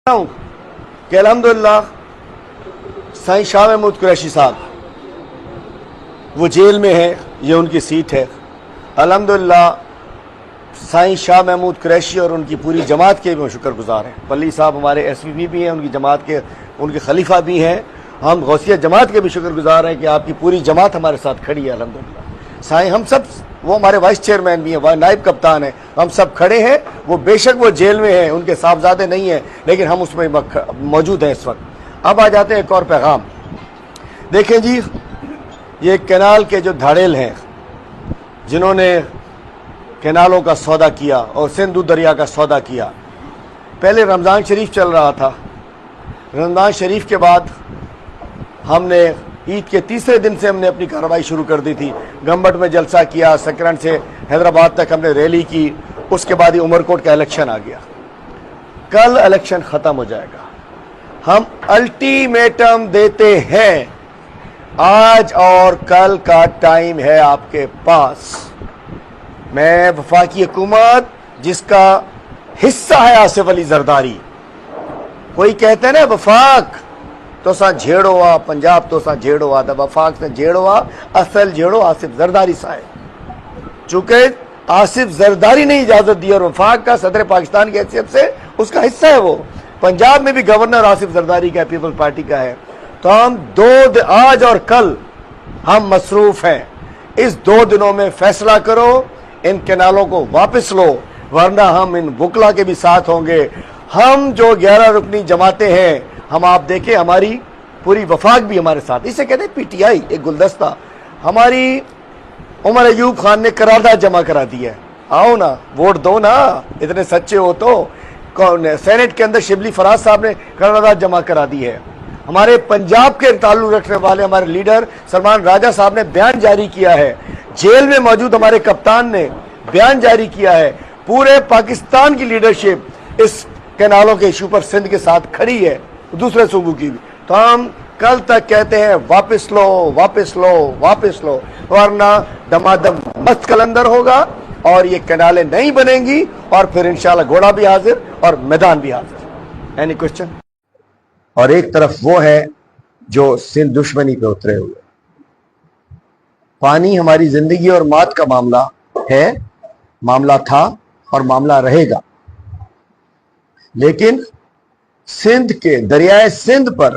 ہوں کہ الحمدللہ سائیں شاہ محمود قریشی صاحب وہ جیل میں ہیں، یہ ان کی سیٹ ہے۔ الحمدللہ سائیں شاہ محمود قریشی اور ان کی پوری جماعت کے بھی شکر گزار ہیں۔ پلی صاحب ہمارے ایس پی پی بھی ہیں، ان کی جماعت کے ان کے خلیفہ بھی ہیں۔ ہم غوثیہ جماعت کے بھی شکر گزار ہیں کہ آپ کی پوری جماعت ہمارے ساتھ کھڑی ہے۔ الحمدللہ سائیں ہم سب، وہ ہمارے وائس چیئرمین بھی ہیں، وہ نائب کپتان ہیں، ہم سب کھڑے ہیں۔ وہ بے شک وہ جیل میں ہیں، ان کے صاحبزادے نہیں ہیں، لیکن ہم اس میں موجود ہیں اس وقت۔ اب آ جاتے ہیں ایک اور پیغام۔ دیکھیں جی، یہ کینال کے جو دھاڑیل ہیں، جنہوں نے کینالوں کا سودا کیا اور سندھو دریا کا سودا کیا، پہلے رمضان شریف چل رہا تھا۔ رمضان شریف کے بعد ہم نے عید کے تیسرے دن سے ہم نے اپنی کارروائی شروع کر دی تھی۔ گمبٹ میں جلسہ کیا، سکرن سے حیدرآباد تک ہم نے ریلی کی، اس کے بعد ہی عمر کوٹ کا الیکشن آ گیا۔ کل الیکشن ختم ہو جائے گا۔ ہم الٹیمیٹم دیتے ہیں، آج اور کل کا ٹائم ہے آپ کے پاس۔ میں وفاقی حکومت جس کا حصہ ہے آصف علی زرداری، کوئی کہتے ہیں نا وفاق تو سا جھیڑو آ، پنجاب تو سا جھیڑو آ، دا وفاق سے جھیڑو آ، اصل جھیڑو آصف زرداری صاحب۔ چونکہ آصف زرداری نے اجازت دی اور وفاق کا صدر پاکستان کی حیثیت سے اس کا حصہ ہے۔ وہ پنجاب میں بھی گورنر آصف زرداری کا ہے، پیپل پارٹی کا ہے۔ تو ہم آج اور کل ہم مصروف ہیں۔ اس 2 دنوں میں فیصلہ کرو، ان کینالوں کو واپس لو، ورنہ ہم ان وکلا کے بھی ساتھ ہوں گے۔ ہم جو 11 رکنی جماعتیں ہیں، ہم آپ دیکھیں ہماری پوری وفاق بھی ہمارے ساتھ، اسے کہتے ہیں پی ٹی آئی، ایک گلدستہ۔ ہماری عمر ایوب خان نے قرارداد جمع کرا دی ہے، آؤ نا ووٹ دو نا، اتنے سچے ہو تو۔ سینٹ کے اندر شبلی فراز صاحب نے قرارداد جمع کرا دی ہے۔ ہمارے پنجاب کے تعلق رکھنے والے ہمارے لیڈر سلمان راجہ صاحب نے بیان جاری کیا ہے۔ جیل میں موجود ہمارے کپتان نے بیان جاری کیا ہے۔ پورے پاکستان کی لیڈرشپ اس کینالوں کے ایشو پر سندھ کے ساتھ کھڑی ہے، دوسرے صوبوں کی بھی۔ تو ہم کل تک کہتے ہیں واپس لو، واپس لو، واپس لو، ورنہ دمادم مست کلندر ہوگا اور یہ کینالیں نہیں بنیں گی، اور پھر انشاءاللہ گھوڑا بھی حاضر اور میدان بھی حاضر۔ Any question? اور ایک طرف وہ ہے جو سندھ دشمنی پہ اترے ہوئے۔ پانی ہماری زندگی اور موت کا معاملہ ہے، معاملہ تھا اور معاملہ رہے گا، لیکن سندھ کے دریائے سندھ پر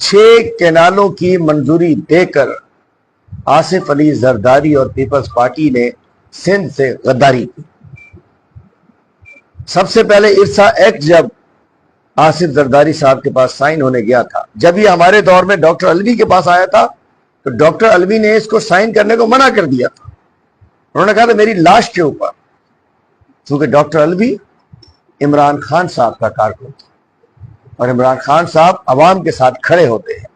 6 کینالوں کی منظوری دے کر آصف علی زرداری اور پیپلز پارٹی نے سندھ سے غداری کی۔ سب سے پہلے ارسا ایکٹ جب آصف زرداری صاحب کے پاس سائن ہونے گیا تھا، جب یہ ہمارے دور میں ڈاکٹر علوی کے پاس آیا تھا، تو ڈاکٹر علوی نے اس کو سائن کرنے کو منع کر دیا تھا۔ انہوں نے کہا تھا میری لاش کے اوپر، کیونکہ ڈاکٹر علوی عمران خان صاحب کا کارکن تھا اور عمران خان صاحب عوام کے ساتھ کھڑے ہوتے ہیں۔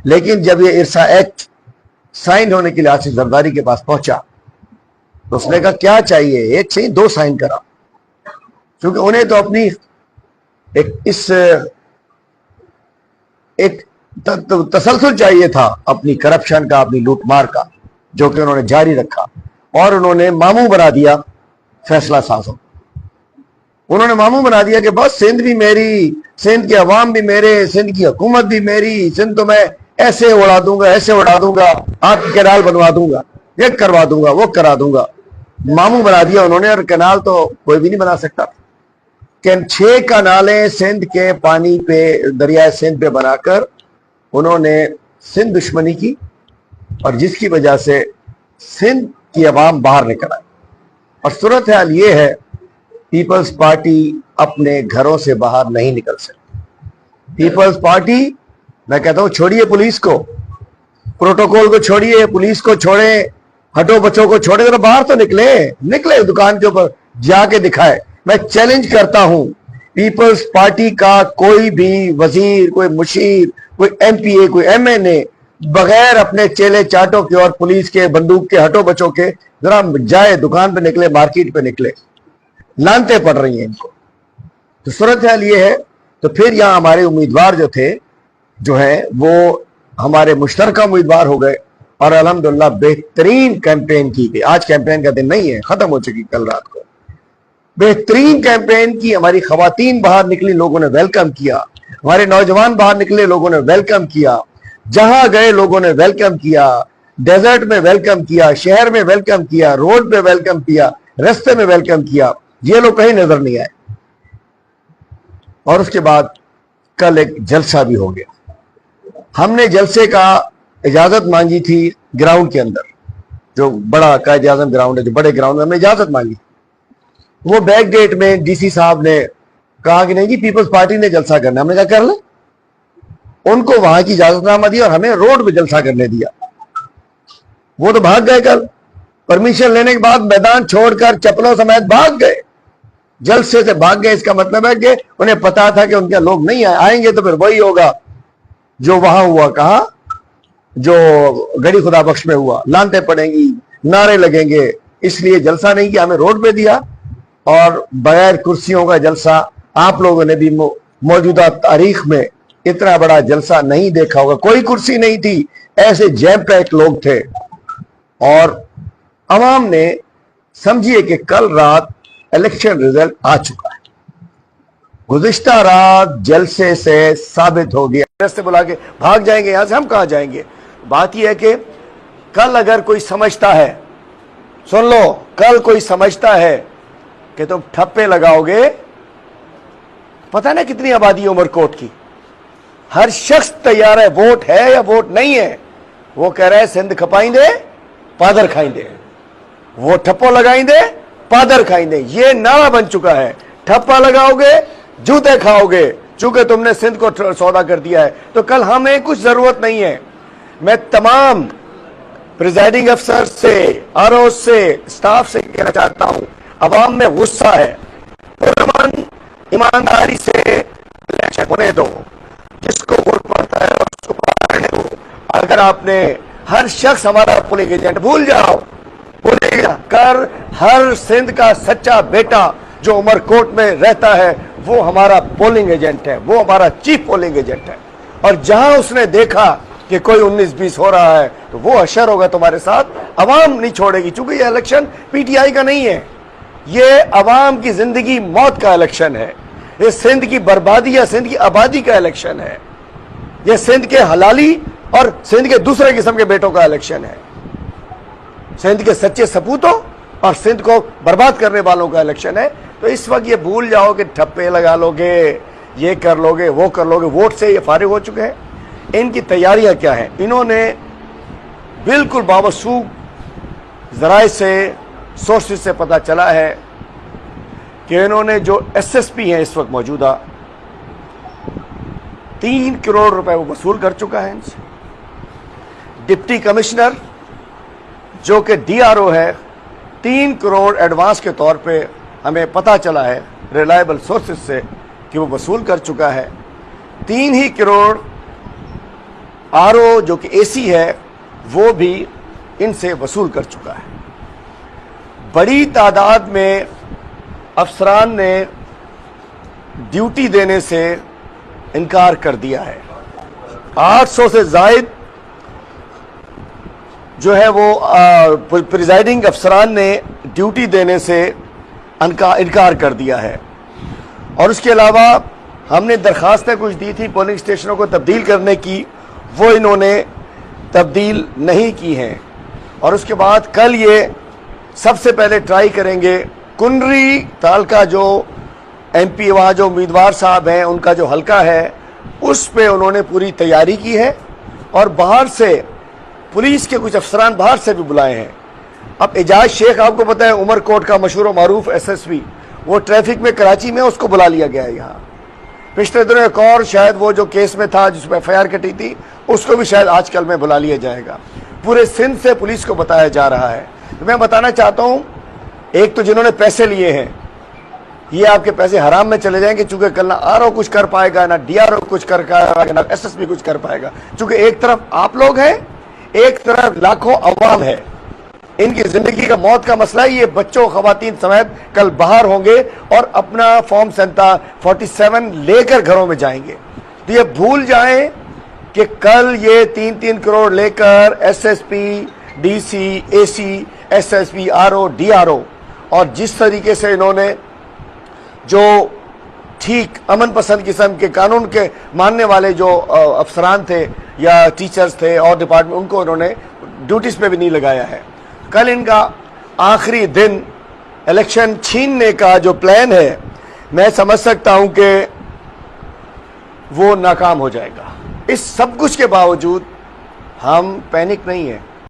لیکن جب یہ ارسا ایکٹ سائن ہونے کے لیے آصف زرداری کے پاس پہنچا تو اس نے کہا کیا چاہیے، ایک چاہیے 2 سائن کرا، کیونکہ انہیں تو اپنی ایک تسلسل چاہیے تھا اپنی کرپشن کا، اپنی لوٹ مار کا، جو کہ انہوں نے جاری رکھا، اور انہوں نے ماموں بنا دیا فیصلہ سازوں۔ انہوں نے ماموں بنا دیا کہ بس سندھ بھی میری، سندھ کے عوام بھی میرے، سندھ کی حکومت بھی میری، سندھ تو میں ایسے اڑا دوں گا، ایسے اڑا دوں گا، آپ کی کینال بنوا دوں گا، یہ کروا دوں گا، وہ کرا دوں گا۔ ماموں بنا دیا انہوں نے، اور کینال تو کوئی بھی نہیں بنا سکتا۔ 6 کینالیں سندھ کے پانی پہ، دریائے سندھ پہ بنا کر انہوں نے سندھ دشمنی کی، اور جس کی وجہ سے سندھ کی عوام باہر نکل آئی۔ اور صورتحال یہ ہے، پیپلز پارٹی اپنے گھروں سے باہر نہیں نکل سکتی۔ پیپلز پارٹی، میں کہتا ہوں چھوڑیے پولیس کو، پروٹوکول کو چھوڑیے، پولیس کو چھوڑیں، ہٹو بچوں کو چھوڑیں، ذرا باہر تو نکلے دکان کے اوپر جا کے دکھائے۔ میں چیلنج کرتا ہوں، پیپلز پارٹی کا کوئی بھی وزیر، کوئی مشیر، کوئی ایم پی اے، کوئی ایم این اے، بغیر اپنے چیلے چاٹوں کے اور پولیس کے، بندوق کے، ہٹو بچوں کے، ذرا جائے دکان پہ نکلے، مارکیٹ پہ نکلے۔ لانتیں پڑ رہی ہیں ان کو۔ تو صورتحال یہ ہے۔ تو پھر یہاں ہمارے امیدوار جو ہیں وہ ہمارے مشترکہ امیدوار ہو گئے، اور الحمدللہ بہترین کیمپین کی گئی۔ آج کیمپین کا دن نہیں ہے، ختم ہو چکی کل رات کو۔ بہترین کیمپین کی. ہماری خواتین باہر نکلی, لوگوں نے ویلکم کیا. ہمارے نوجوان باہر نکلے, لوگوں نے ویلکم کیا. جہاں گئے لوگوں نے ویلکم کیا. ڈیزرٹ میں ویلکم کیا, شہر میں ویلکم کیا, روڈ پہ ویلکم کیا, رستے میں ویلکم کیا. یہ لوگ کہیں نظر نہیں آئے. اور اس کے بعد کل ایک جلسہ بھی ہو گیا. ہم نے جلسے کا اجازت مانگی تھی گراؤنڈ کے اندر, جو بڑا قائد اعظم گراؤنڈ ہے, جو بڑے گراؤنڈ میں ہم نے اجازت مانگی. وہ بیک گیٹ میں ڈی سی صاحب نے کہا کہ نہیں جی پیپلز پارٹی نے جلسہ کرنا. ہم نے کہا کر لیں. ان کو وہاں کی اجازت نامہ دی اور ہمیں روڈ پہ جلسہ کرنے دیا. وہ تو بھاگ گئے. کل پرمیشن لینے کے بعد میدان چھوڑ کر چپلوں سمیت بھاگ گئے, جلسے سے بھاگ گئے. اس کا مطلب ہے کہ انہیں پتا تھا کہ ان کے لوگ نہیں آئیں گے تو پھر وہی ہوگا جو وہاں ہوا, کہا جو گڑی خدا بخش میں ہوا. لانتیں پڑیں گی, نعرے لگیں گے, اس لیے جلسہ نہیں کیا, ہمیں روڈ پہ دیا. اور بغیر کرسیوں کا جلسہ, آپ لوگوں نے بھی موجودہ تاریخ میں اتنا بڑا جلسہ نہیں دیکھا ہوگا. کوئی کرسی نہیں تھی, ایسے جیم پیک لوگ تھے. اور عوام نے سمجھیے کہ کل رات الیکشن رزلٹ آ چکا ہے. گزشتہ رات جلسے سے ثابت ہو گیا. رستے بلا کے بھاگ جائیں گے یہاں سے, ہم کہاں جائیں گے. بات یہ ہے کہ کل اگر کوئی سمجھتا ہے, سن لو, کل کوئی سمجھتا ہے کہ تم ٹھپے لگاؤ گے. پتہ نا کتنی آبادی عمر کوٹ کی, ہر شخص تیار ہے, ووٹ ہے یا ووٹ نہیں ہے. وہ کہہ رہے ہیں سندھ کھپائیں دے پادر کھائیں دے, وہ ٹھپو لگائیں دے پادر کھائیں دے. یہ نعرہ بن چکا ہے. ٹھپا لگاؤ گے جوتے کھاؤ گے, چونکہ تم نے سندھ کو سودا کر دیا ہے. تو کل ہمیں کچھ ضرورت نہیں ہے. میں تمام پریزائڈنگ افسر سے, آر او سے, اسٹاف سے کہنا چاہتا ہوں, عوام میں غصہ ہے, ایمانداری سے الیکشن ہونے دو. جس کو ووٹ پڑتا ہے اس کو پڑھنے دو. اگر آپ نے ہر شخص ہمارا پولنگ ایجنٹ, بھول جاؤ, کر ہر سندھ کا سچا بیٹا جو عمر کوٹ میں رہتا ہے وہ ہمارا پولنگ ایجنٹ ہے, وہ ہمارا چیف پولنگ ایجنٹ ہے. اور جہاں اس نے دیکھا کہ کوئی 19-20 ہو رہا ہے تو وہ اشر ہوگا تمہارے ساتھ. عوام نہیں چھوڑے گی, چونکہ یہ الیکشن پی ٹی آئی کا نہیں ہے, یہ عوام کی زندگی موت کا الیکشن ہے. یہ سندھ کی بربادی یا سندھ کی آبادی کا الیکشن ہے. یہ سندھ کے حلالی اور سندھ کے دوسرے قسم کے بیٹوں کا الیکشن ہے. سندھ کے سچے سپوتوں اور سندھ کو برباد کرنے والوں کا الیکشن ہے. تو اس وقت یہ بھول جاؤ کہ ٹھپے لگا لو گے, یہ کر لو گے, وہ کر لو گے. ووٹ سے یہ فارغ ہو چکے ہیں. ان کی تیاریاں کیا ہیں؟ انہوں نے بالکل باوثوق ذرائع سے, سورسز سے پتہ چلا ہے کہ انہوں نے جو ایس ایس پی ہیں اس وقت موجودہ 3 کروڑ روپے وہ وصول کر چکا ہے ان سے. ڈپٹی کمشنر جو کہ ڈی آر او ہے 3 کروڑ ایڈوانس کے طور پہ ہمیں پتہ چلا ہے ریلائبل سورسز سے کہ وہ وصول کر چکا ہے. 3 ہی کروڑ آر او جو کہ اے سی ہے وہ بھی ان سے وصول کر چکا ہے. بڑی تعداد میں افسران نے ڈیوٹی دینے سے انکار کر دیا ہے. 800 سے زائد جو ہے وہ پریزائڈنگ افسران نے ڈیوٹی دینے سے انکار کر دیا ہے. اور اس کے علاوہ ہم نے درخواستیں کچھ دی تھی پولنگ اسٹیشنوں کو تبدیل کرنے کی, وہ انہوں نے تبدیل نہیں کی ہیں. اور اس کے بعد کل یہ سب سے پہلے ٹرائی کریں گے کنری تعلقہ جو ایم پی وہاں جو امیدوار صاحب ہیں ان کا جو حلقہ ہے اس پہ انہوں نے پوری تیاری کی ہے. اور باہر سے پولیس کے کچھ افسران باہر سے بھی بلائے ہیں. اب اعجاز شیخ آپ کو پتہ ہے عمر کوٹ کا مشہور و معروف ایس ایس پی, وہ ٹریفک میں کراچی میں, اس کو بلا لیا گیا ہے یہاں. پچھلے دنوں ایک اور شاید وہ جو کیس میں تھا جس پہ ایف آئی آر کٹی تھی اس کو بھی شاید آج کل میں بلا لیا جائے گا. پورے سندھ سے پولیس کو بتایا جا رہا ہے. تو میں بتانا چاہتا ہوں, ایک تو جنہوں نے پیسے لیے ہیں یہ آپ کے پیسے حرام میں چلے جائیں گے, چونکہ کل نہ آر او کچھ کر پائے گا, نہ ڈی آر او کچھ کر پائے گا, نہ ایس ایس پی کچھ کر پائے گا. چونکہ ایک طرف آپ لوگ ہیں, ایک طرف لاکھوں عوام ہے. ان کی زندگی کا موت کا مسئلہ ہے. یہ بچوں خواتین سمیت کل باہر ہوں گے اور اپنا فارم 47 لے کر گھروں میں جائیں گے. تو یہ بھول جائیں کہ کل یہ 3 کروڑ لے کر S S P, D C, A C, S S P, R O, D R O, اور جس طریقے سے انہوں نے جو ٹھیک امن پسند قسم کے قانون کے ماننے والے جو افسران تھے یا ٹیچرز تھے اور ڈپارٹمنٹ، ان کو انہوں نے ڈیوٹیز پہ بھی نہیں لگایا ہے. کل ان کا آخری دن الیکشن چھیننے کا جو پلان ہے، میں سمجھ سکتا ہوں کہ وہ ناکام ہو جائے گا. اس سب کچھ کے باوجود ہم پینک نہیں ہیں.